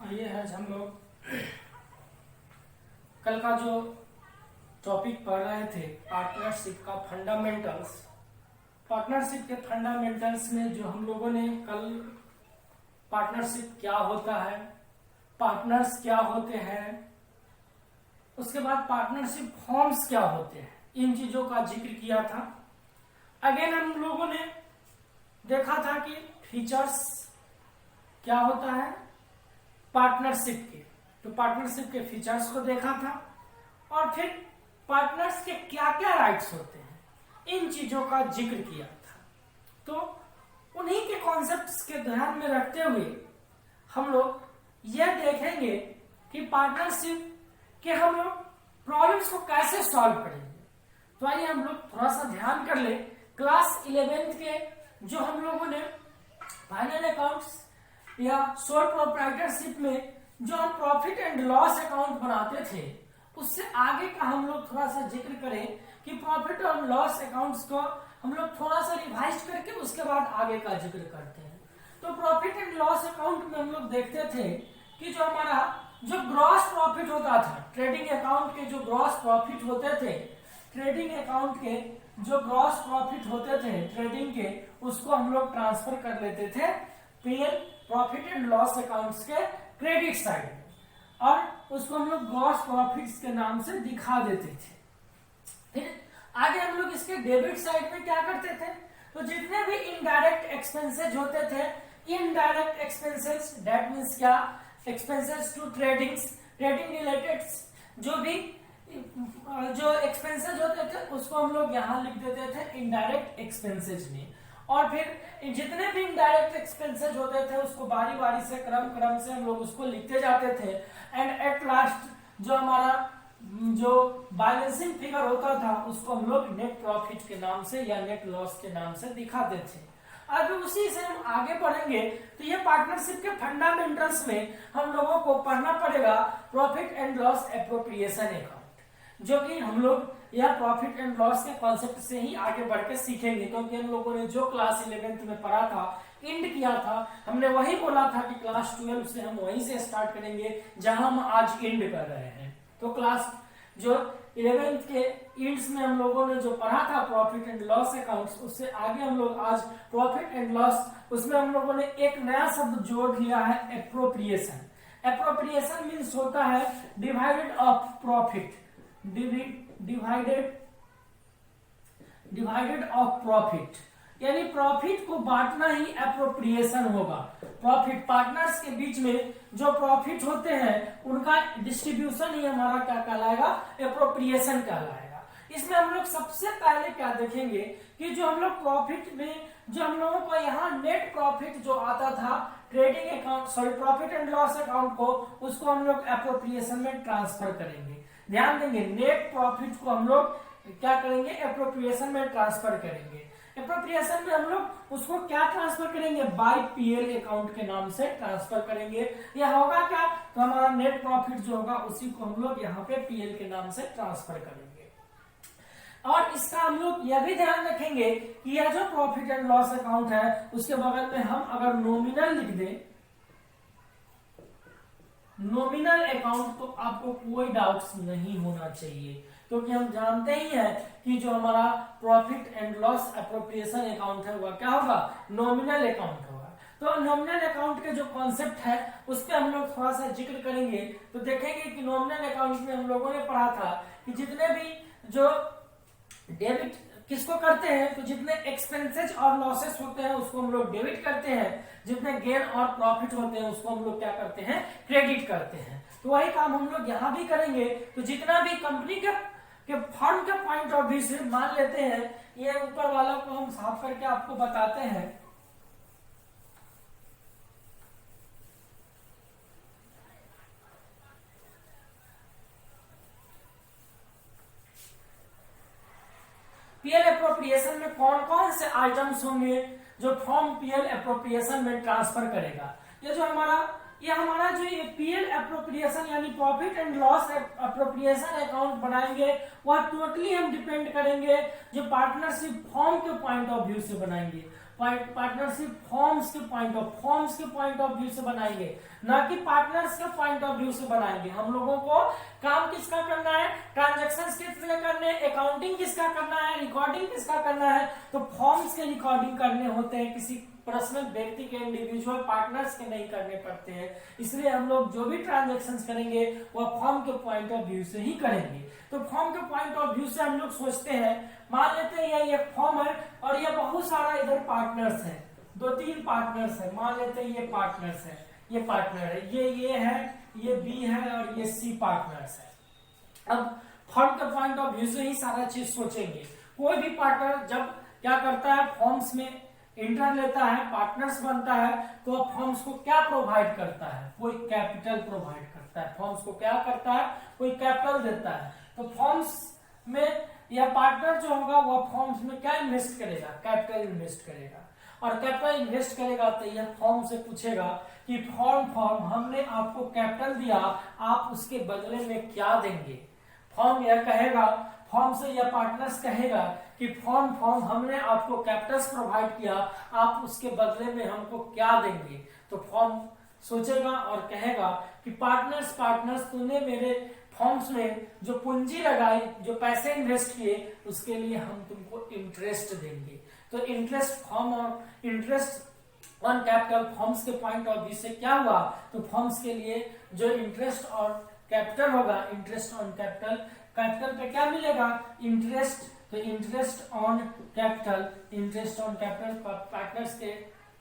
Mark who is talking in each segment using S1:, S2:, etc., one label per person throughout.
S1: आइए आज हम लोग कल का जो टॉपिक पढ़ रहे थे पार्टनरशिप का फंडामेंटल्स। पार्टनरशिप के फंडामेंटल्स में जो हम लोगों ने कल पार्टनरशिप क्या होता है, पार्टनर्स क्या होते हैं, उसके बाद पार्टनरशिप फॉर्म्स क्या होते हैं, इन चीजों का जिक्र किया था। अगेन हम लोगों ने देखा था कि फीचर्स क्या होता है पार्टनरशिप के, तो पार्टनरशिप के फीचर्स को देखा था और फिर पार्टनर्स के क्या क्या राइट्स होते हैं इन चीजों का जिक्र किया था। तो उन्हीं के कॉन्सेप्ट्स के ध्यान में रखते हुए हम लोग यह देखेंगे कि पार्टनरशिप के हम लोग प्रॉब्लम्स को कैसे सॉल्व करेंगे। तो आइए हम लोग थोड़ा सा ध्यान कर ले। क्लास 11th के जो हम लोगों ने फाइनल अकाउंट्स या सोल प्रोप्राइटरशिप में जो हम प्रॉफिट एंड लॉस अकाउंट बनाते थे, उससे आगे का हम लोग थोड़ा सा जिक्र करें कि प्रॉफिट और लॉस अकाउंट्स को हम लोग थोड़ा सा रिवाइज करके उसके बाद आगे का जिक्र करते हैं। तो प्रॉफिट एंड लॉस अकाउंट में हम लोग देखते थे कि जो हमारा जो ग्रॉस प्रॉफिट होता था, ट्रेडिंग अकाउंट के जो ग्रॉस प्रॉफिट होते थे, ट्रेडिंग अकाउंट के जो ग्रॉस प्रॉफिट होते थे ट्रेडिंग के, उसको हम लोग ट्रांसफर कर लेते थे PL profit and loss accounts के क्रेडिट साइड में और उसको हम लोग ग्रॉस प्रॉफिट्स के नाम से दिखा देते थे। फिर आगे हम लोग इसके डेबिट साइड में क्या करते थे, तो जितने भी इनडायरेक्ट एक्सपेंसेस होते थे, इनडायरेक्ट एक्सपेंसेस दैट मींस क्या, एक्सपेंसेस टू ट्रेडिंग रिलेटेड जो भी जो एक्सपेंसेस होते थे उसको हम लोग यहाँ लिख देते थे इनडायरेक्ट एक्सपेंसेस में। और फिर जितने भी इनडायरेक्ट एक्सपेंसेस होते थे उसको बारी बारी से क्रम से हम लोग उसको लिखते जाते थे एंड एट लास्ट जो हमारा जो बैलेंसिंग फिगर होता था उसको हम लोग नेट प्रॉफिट के नाम से या नेट लॉस के नाम से दिखाते थे। अब उसी से हम आगे बढ़ेंगे तो ये पार्टनरशिप के फंडामेंटल्स में हम लोगों को पढ़ना पड़ेगा profit and loss appropriation account, जो कि हम लोग यह प्रॉफिट एंड लॉस के कॉन्सेप्ट से ही आगे बढ़ के सीखेंगे, क्योंकि हम लोगों ने जो क्लास 11th में पढ़ा था, एंड किया था, हमने वही बोला था कि क्लास 12 से हम वहीं से स्टार्ट करेंगे जहां हम आज एंड कर रहे हैं। तो क्लास जो 11th के एंड्स में हम लोगों ने जो पढ़ा था प्रॉफिट एंड लॉस अकाउंट्स, उससे आगे हम लोग आज प्रॉफिट एंड लॉस, उसमें हम लोगों ने एक नया शब्द जोड़ लिया है एप्रोप्रिएशन। एप्रोप्रिएशन मीन्स होता है divided of profit, divided of profit, यानी प्रॉफिट को बांटना ही एप्रोप्रिएशन होगा। प्रॉफिट पार्टनर्स के बीच में जो प्रॉफिट होते हैं उनका डिस्ट्रीब्यूशन ही हमारा क्या कहलाएगा, एप्रोप्रिएशन कहलाएगा। इसमें हम लोग सबसे पहले क्या देखेंगे कि जो हम लोग प्रॉफिट में जो हम लोगों को यहाँ नेट प्रॉफिट जो आता था trading account profit and loss account को, उसको हम लोग एप्रोप्रिएशन में ट्रांसफर करेंगे। ध्यान देंगे नेट प्रॉफिट को हम लोग क्या करेंगे, एप्रोप्रिएशन में ट्रांसफर करेंगे। एप्रोप्रिएशन में हम लोग उसको क्या ट्रांसफर करेंगे, बाय पीएल अकाउंट के नाम से ट्रांसफर करेंगे। यह होगा क्या, तो हमारा नेट प्रॉफिट जो होगा उसी को हम लोग यहाँ पे पीएल के नाम से ट्रांसफर करेंगे। और इसका हम लोग यह भी ध्यान रखेंगे कि यह जो प्रॉफिट एंड लॉस अकाउंट है उसके बगल में हम अगर नॉमिनल लिख दें, नॉमिनल अकाउंट, तो आपको कोई डाउट्स नहीं होना चाहिए, क्योंकि हम जानते ही हैं कि जो हमारा profit and loss appropriation account है वह क्या होगा, नॉमिनल अकाउंट होगा। तो नॉमिनल अकाउंट के जो कॉन्सेप्ट है उस पर हम लोग थोड़ा सा जिक्र करेंगे। तो देखेंगे कि नॉमिनल अकाउंट में हम लोगों ने पढ़ा था कि जितने भी जो डेबिट किसको करते हैं, तो जितने एक्सपेंसेस और लॉसेस होते हैं उसको हम लोग डेबिट करते हैं, जितने गेन और प्रॉफिट होते हैं उसको हम लोग क्या करते हैं, क्रेडिट करते हैं। तो वही काम हम लोग यहाँ भी करेंगे। तो जितना भी कंपनी के फर्म के पॉइंट ऑफ व्यू से मान लेते हैं, ये ऊपर वाला को हम साफ करके आपको बताते हैं। पीएल एप्रोप्रिएशन में कौन कौन से आइटम्स होंगे जो फॉर्म पीएल एप्रोप्रिएशन में ट्रांसफर करेगा। ये हमारा जो ये पीएल एप्रोप्रिएशन यानी profit and loss appropriation account बनाएंगे वह टोटली हम डिपेंड करेंगे जो पार्टनरशिप फॉर्म के पॉइंट ऑफ व्यू से बनाएंगे। पार्टनरशिप फॉर्म्स के पॉइंट ऑफ व्यू से बनाएंगे, ना कि पार्टनर्स के पॉइंट ऑफ व्यू से बनाएंगे। हम लोगों को काम किसका करना है, ट्रांजैक्शंस किसके करने हैं, अकाउंटिंग किसका करना है, रिकॉर्डिंग किसका करना है। तो फॉर्म्स के रिकॉर्डिंग करने होते हैं, किसी पर्सनल व्यक्ति के, इंडिविजुअल पार्टनर्स के नहीं करने पड़ते हैं। इसलिए हम लोग जो भी ट्रांजैक्शंस करेंगे वह फॉर्म के पॉइंट ऑफ व्यू से ही करेंगे। तो फॉर्म के पॉइंट ऑफ व्यू से हम लोग सोचते हैं, मान लेते हैं ये फॉर्म है और ये बहुत सारा इधर पार्टनर्स है, 2-3 पार्टनर्स है। मान लेते हैं ये पार्टनर्स है, ये पार्टनर है, ये है, ये बी है और ये सी पार्टनर्स है। अब फॉर्म के पॉइंट ऑफ व्यू से ही सारा चीज सोचेंगे। कोई भी पार्टनर जब क्या करता है, फॉर्म्स में इंटर लेता है, पार्टनर्स बनता है, तो फॉर्म्स को क्या प्रोवाइड करता है, कोई कैपिटल प्रोवाइड करता है। फॉर्म्स को क्या करता है, कोई कैपिटल देता है। तो फॉर्म्स में यह पार्टनर जो होगा वह फॉर्म्स में क्या इन्वेस्ट करेगा, कैपिटल इन्वेस्ट करेगा। और कैपिटल इन्वेस्ट करेगा तो यह फॉर्म से पूछेगा कि फॉर्म हमने आपको कैपिटल दिया, आप उसके बदले में क्या देंगे। फॉर्म यह कहेगा, फॉर्म से यह पार्टनर्स कहेगा कि फॉर्म हमने आपको कैपिटल्स प्रोवाइड किया, आप उसके बदले में हमको क्या देंगे। तो फॉर्म सोचेगा और कहेगा कि पार्टनर्स तूने मेरे फॉर्म्स में जो पूंजी लगाई, जो पैसे इन्वेस्ट किए, उसके लिए हम तुमको इंटरेस्ट देंगे। तो इंटरेस्ट फॉर्म और इंटरेस्ट ऑन कैपिटल फॉर्म्स के पॉइंट ऑफ व्यू से क्या हुआ, तो फॉर्म्स के लिए जो इंटरेस्ट और कैपिटल होगा, इंटरेस्ट ऑन कैपिटल पे क्या मिलेगा, इंटरेस्ट। तो इंटरेस्ट ऑन कैपिटल पार्टनर्स के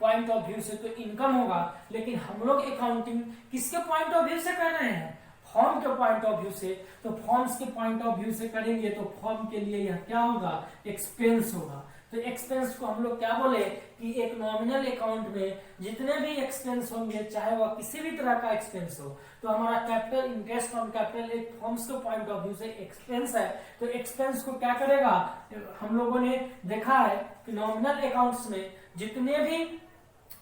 S1: पॉइंट ऑफ व्यू से तो इनकम होगा। लेकिन हम लोग अकाउंटिंग किसके पॉइंट ऑफ व्यू से कर रहे हैं, फॉर्म के पॉइंट ऑफ व्यू से। तो फॉर्म्स के पॉइंट ऑफ व्यू से करेंगे तो फॉर्म के लिए यह क्या होगा, एक्सपेंस होगा। तो एक्सपेंस को हम लोग क्या बोले कि एक नॉमिनल अकाउंट में जितने भी एक्सपेंस होंगे, चाहे वह किसी भी तरह का एक्सपेंस हो, तो हमारा कैपिटल, इंटरेस्ट ऑन कैपिटल एक फॉर्म्स के पॉइंट ऑफ व्यू से एक्सपेंस है। तो एक्सपेंस को क्या करेगा, हम लोगों ने देखा है कि नॉमिनल अकाउंट्स में जितने भी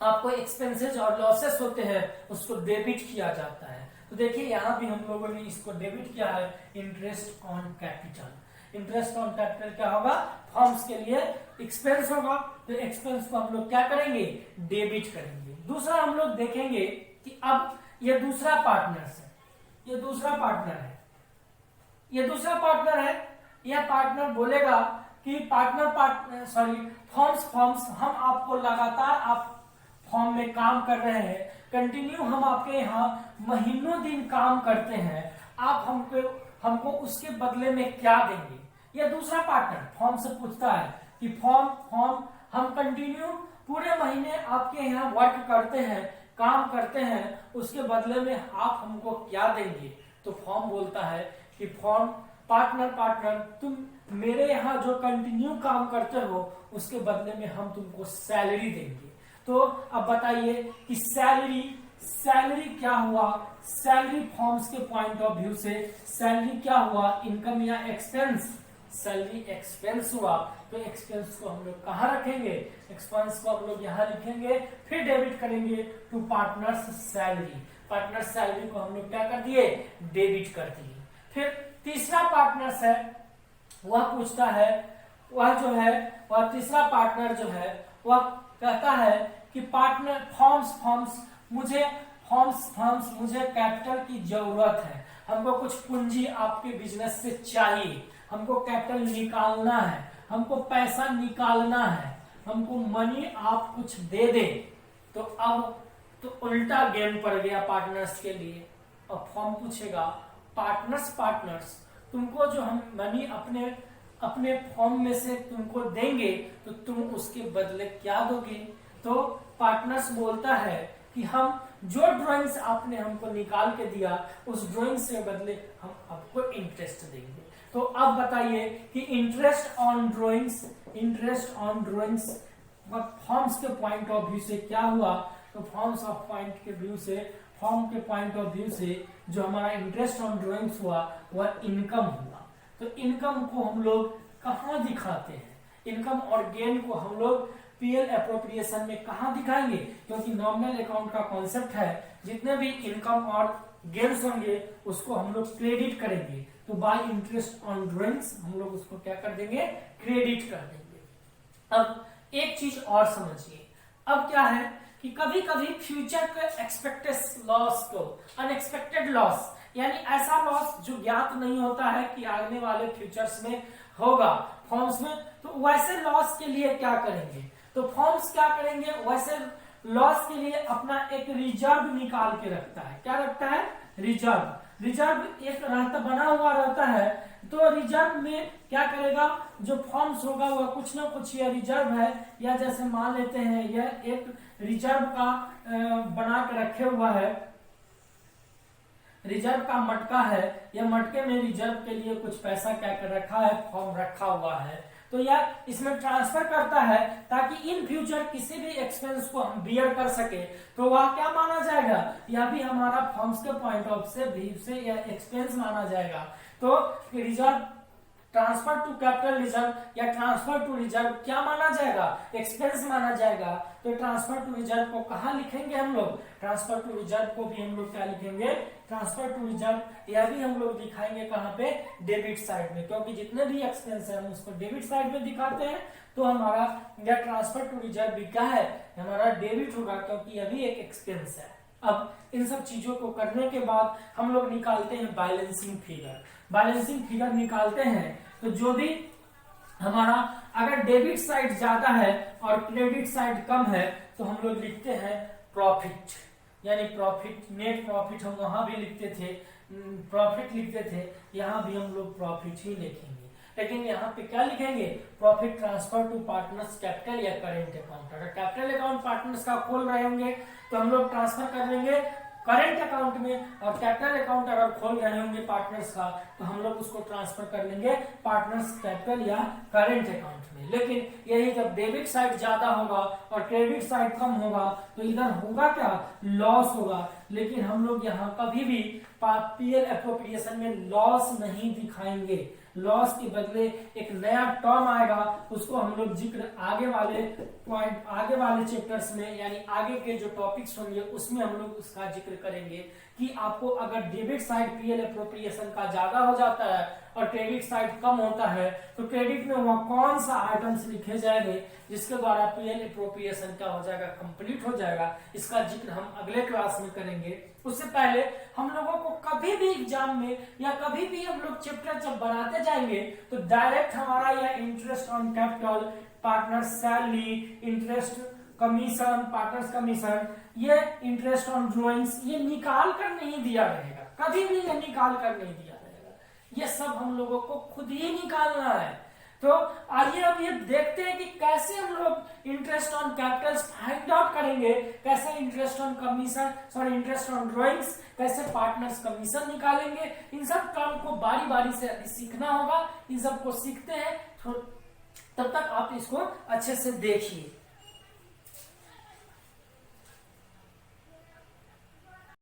S1: आपको एक्सपेंसेस और लॉसेस होते हैं उसको डेबिट किया जाता है। तो देखिए यहाँ भी हम लोगों ने इसको डेबिट किया है, interest on capital. Interest on capital क्या होगा, फॉर्म्स के लिए एक्सपेंस होगा। तो एक्सपेंस को हम लोग क्या करेंगे, डेबिट करेंगे। दूसरा हम लोग देखेंगे कि अब ये दूसरा पार्टनर है, ये दूसरा पार्टनर है, यह पार्टनर बोलेगा कि फॉर्म्स हम आपको लगातार आप फॉर्म में काम कर रहे हैं, कंटिन्यू हम आपके यहाँ महीनों दिन काम करते हैं, आप हमको उसके बदले में क्या देंगे। यह दूसरा पार्टनर फॉर्म से पूछता है कि फॉर्म हम कंटिन्यू पूरे महीने आपके यहाँ वर्क करते हैं, काम करते हैं, उसके बदले में आप हमको क्या देंगे। तो फॉर्म बोलता है कि पार्टनर तुम मेरे यहाँ जो कंटिन्यू काम करते हो उसके बदले में हम तुमको सैलरी देंगे। तो अब बताइए कि सैलरी क्या हुआ, सैलरी फॉर्म्स के पॉइंट ऑफ व्यू से सैलरी क्या हुआ, इनकम या एक्सपेंस। सैलरी एक्सपेंस हुआ, तो एक्सपेंस को हम लोग कहाँ रखेंगे, एक्सपेंस को हम लोग यहाँ लिखेंगे, फिर डेबिट करेंगे to partners salary. Partner salary को हम लोग क्या कर दिए, डेबिट कर दिए। फिर तीसरा पार्टनर्स है, वह पूछता है, वह तीसरा पार्टनर जो है वह कहता है कि पार्टनर फॉर्म्स मुझे कैपिटल की जरूरत है, हमको कुछ पूंजी आपके बिजनेस से चाहिए, हमको कैपिटल निकालना है, हमको पैसा निकालना है, हमको मनी आप कुछ दे दे। तो अब तो उल्टा गेम पड़ गया पार्टनर्स के लिए। अब फॉर्म पूछेगा पार्टनर्स तुमको जो हम मनी अपने फॉर्म में से तुमको देंगे तो तुम उसके बदले क्या दोगे। तो पार्टनर्स बोलता है कि हम जो ड्राइंग्स आपने हमको निकाल के दिया उस ड्राइंग से बदले हम आपको इंटरेस्ट देंगे। तो अब बताइए कि इंटरेस्ट ऑन ड्राइंग्स फॉर्म्स के पॉइंट ऑफ व्यू से क्या हुआ। तो फॉर्म के पॉइंट ऑफ व्यू से जो हमारा इंटरेस्ट ऑन ड्राइंग्स हुआ वह इनकम हुआ। तो इनकम को हम लोग कहाँ दिखाते हैं, इनकम और गेन को हम लोग पीएल एप्रोप्रिएशन में कहाँ दिखाएंगे, क्योंकि नॉमिनल अकाउंट का कॉन्सेप्ट है जितने भी इनकम और गेन्स होंगे उसको हम लोग क्रेडिट करेंगे। तो बाय इंटरेस्ट ऑन ड्राइंग्स हम लोग उसको क्या कर देंगे, क्रेडिट कर देंगे। अब एक चीज और समझिए, अब क्या है कि कभी कभी फ्यूचर के एक्सपेक्टेड लॉस को, अनएक्सपेक्टेड लॉस यानी ऐसा लॉस जो ज्ञात नहीं होता है कि आने वाले फ्यूचर्स में होगा फॉर्म्स में, तो वैसे लॉस के लिए क्या करेंगे, तो फॉर्म्स क्या करेंगे, वैसे लॉस के लिए अपना एक रिजर्व निकाल के रखता है। क्या रखता है, रिजर्व। रिजर्व एक रहता बना हुआ रहता है, तो रिजर्व में क्या करेगा, जो फॉर्म्स होगा वह कुछ ना कुछ यह रिजर्व है, या जैसे मान लेते हैं यह एक रिजर्व का बना के रखे हुआ है, रिजर्व का मटका है, यह मटके में रिजर्व के लिए कुछ पैसा क्या कर रखा है, फॉर्म रखा हुआ है, तो यह इसमें ट्रांसफर करता है ताकि इन फ्यूचर किसी भी एक्सपेंस को हम बियर कर सके, तो वह क्या माना जाएगा, यह भी हमारा फॉर्म्स के पॉइंट ऑफ व्यू से यह एक्सपेंस माना जाएगा। तो reserve transfer to capital reserve या ट्रांसफर टू रिजर्व क्या माना जाएगा, एक्सपेंस माना जाएगा। तो ट्रांसफर टू रिजर्व को कहाँ लिखेंगे हम लोग, ट्रांसफर टू रिजर्व को भी हम लोग क्या लिखेंगे, ट्रांसफर टू रिजर्व, यह भी हम लोग दिखाएंगे कहाँ पे, डेबिट साइड में, क्योंकि जितने भी एक्सपेंस है हम उसको डेबिट साइड में दिखाते हैं, तो हमारा यह ट्रांसफर टू रिजर्व भी क्या है, हमारा डेबिट होगा, क्योंकि यह भी एक एक्सपेंस है। अब इन सब चीजों को करने के बाद हम लोग निकालते हैं बैलेंसिंग फिगर। बैलेंसिंग फिगर निकालते हैं तो जो भी हमारा अगर डेबिट साइड ज्यादा है और क्रेडिट साइड कम है, तो हम लोग लिखते हैं प्रॉफिट, यानी प्रॉफिट, नेट प्रॉफिट हम वहां भी लिखते थे, प्रॉफिट लिखते थे, यहाँ भी हम लोग प्रॉफिट ही लिखेंगे। लेकिन यहाँ पे क्या लिखेंगे, profit transfer to partners capital या करेंट अकाउंट। अगर कैपिटल अकाउंट पार्टनर्स का खोल रहे होंगे तो हम लोग ट्रांसफर कर लेंगे करेंट अकाउंट में, और कैपिटल अकाउंट अगर खोल रहे होंगे पार्टनर्स का तो हम लोग उसको ट्रांसफर कर लेंगे पार्टनर्स कैपिटल या करेंट अकाउंट में। लेकिन यही जब डेबिट साइड ज्यादा होगा और क्रेडिट साइड कम होगा तो इधर होगा क्या, लॉस होगा। लेकिन हम लोग यहाँ कभी भी पीएल एप्रोप्रिएशन में लॉस नहीं दिखाएंगे, लॉस के बदले एक नया टर्म आएगा, उसको हम लोग जिक्र आगे वाले पॉइंट, आगे वाले चैप्टर्स में, यानी आगे के जो टॉपिक्स होंगे उसमें हम लोग उसका जिक्र करेंगे कि आपको अगर डेबिट साइड पीएल एप्रोप्रिएशन का ज्यादा हो जाता है और क्रेडिट साइड कम होता है, तो क्रेडिट में वह कौन सा आइटम्स लिखे जाएंगे जिसके द्वारा पीएल एप्रोप्रिएशन क्या हो जाएगा, कंप्लीट हो जाएगा। इसका जिक्र हम अगले क्लास में करेंगे। उससे पहले हम लोगों को कभी भी एग्जाम में या कभी भी हम लोग चैप्टर जब बनाते जाएंगे तो डायरेक्ट हमारा यह interest on capital, partner salary, interest commission, partners commission, ये इंटरेस्ट ऑन ड्रॉइंग्स, ये निकाल कर नहीं दिया रहेगा, कभी भी ये निकाल कर नहीं दिया रहेगा, ये सब हम लोगों को खुद ही निकालना है। तो आइए अब ये देखते हैं कि कैसे हम लोग interest on Capitals find out करेंगे, कैसे interest on commission, sorry interest on drawings, कैसे पार्टनर्स कमीशन निकालेंगे। इन सब काम को बारी बारी से सीखना होगा। इन सब को सीखते हैं तो तब तक आप इसको अच्छे से देखिए।